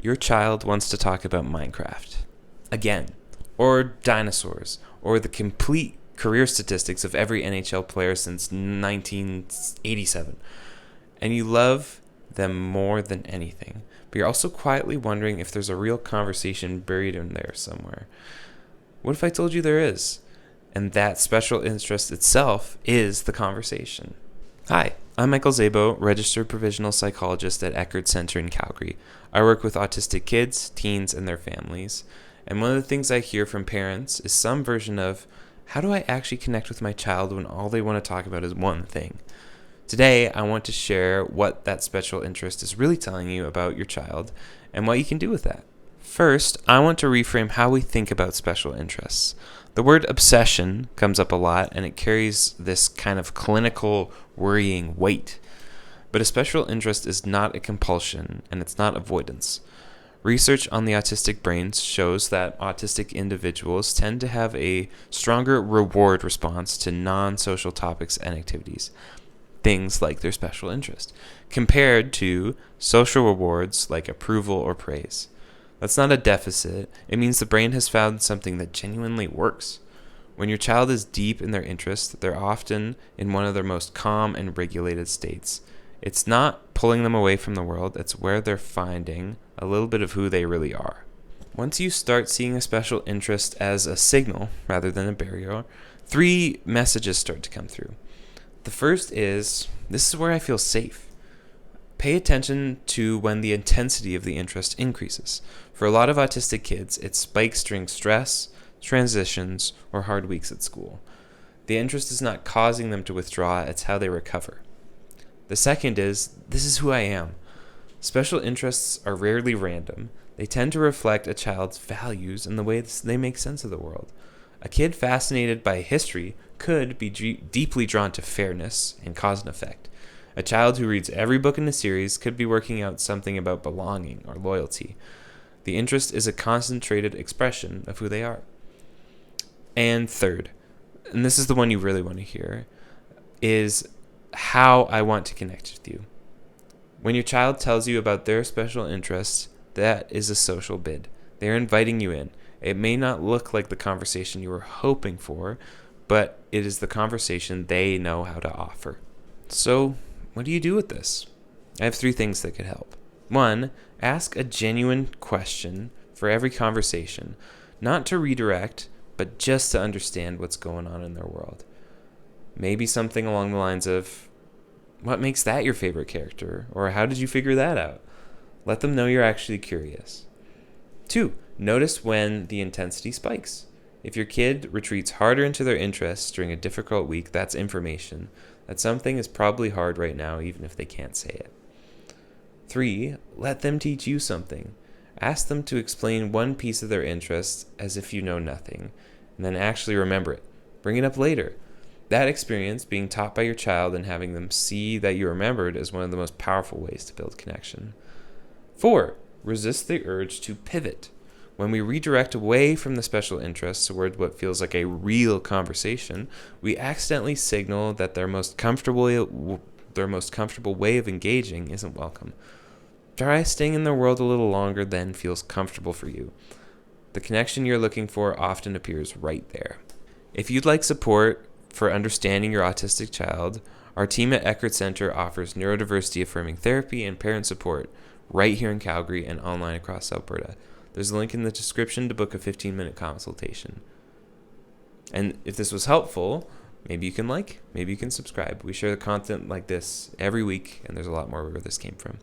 Your child wants to talk about Minecraft again, or dinosaurs, or the complete career statistics of every NHL player since 1987. And you love them more than anything, but you're also quietly wondering if there's a real conversation buried in there somewhere. What if I told you there is? And that special interest itself is the conversation. Hi, I'm Michael Szabo, registered provisional psychologist at Eckert Center in Calgary. I work with autistic kids, teens, and their families. And one of the things I hear from parents is some version of, how do I actually connect with my child when all they want to talk about is one thing? Today, I want to share what that special interest is really telling you about your child and what you can do with that. First, I want to reframe how we think about special interests. The word obsession comes up a lot, and it carries this kind of clinical, worrying weight. But a special interest is not a compulsion, and it's not avoidance. Research on the autistic brain shows that autistic individuals tend to have a stronger reward response to non-social topics and activities, things like their special interest, compared to social rewards like approval or praise. That's not a deficit. It means the brain has found something that genuinely works. When your child is deep in their interest, they're often in one of their most calm and regulated states. It's not pulling them away from the world, it's where they're finding a little bit of who they really are. Once you start seeing a special interest as a signal rather than a barrier, 3 messages start to come through. The first is, this is where I feel safe. Pay attention to when the intensity of the interest increases. For a lot of autistic kids, it spikes during stress, transitions, or hard weeks at school. The interest is not causing them to withdraw, it's how they recover. The second is, this is who I am. Special interests are rarely random. They tend to reflect a child's values and the way they make sense of the world. A kid fascinated by history could be deeply drawn to fairness and cause and effect. A child who reads every book in the series could be working out something about belonging or loyalty. The interest is a concentrated expression of who they are. And third, and this is the one you really want to hear, is how I want to connect with you. When your child tells you about their special interests, that is a social bid. They're inviting you in. It may not look like the conversation you were hoping for, but it is the conversation they know how to offer. So, what do you do with this? I have 3 things that could help. 1, ask a genuine question for every conversation, not to redirect, but just to understand what's going on in their world. Maybe something along the lines of, what makes that your favorite character? Or how did you figure that out? Let them know you're actually curious. 2, notice when the intensity spikes. If your kid retreats harder into their interests during a difficult week, that's information that something is probably hard right now, even if they can't say it. 3, let them teach you something. Ask them to explain one piece of their interest as if you know nothing, and then actually remember it. Bring it up later. That experience, being taught by your child and having them see that you remembered, is one of the most powerful ways to build connection. 4, resist the urge to pivot. When we redirect away from the special interests toward what feels like a real conversation, we accidentally signal that their most comfortable way of engaging isn't welcome. Try staying in their world a little longer than feels comfortable for you. The connection you're looking for often appears right there. If you'd like support for understanding your autistic child, our team at Eckert Center offers Neurodiversity-Affirming Therapy and parent support right here in Calgary and online across Alberta. There's a link in the description to book a 15-minute consultation. And if this was helpful, maybe you can maybe you can subscribe. We share the content like this every week, and there's a lot more where this came from.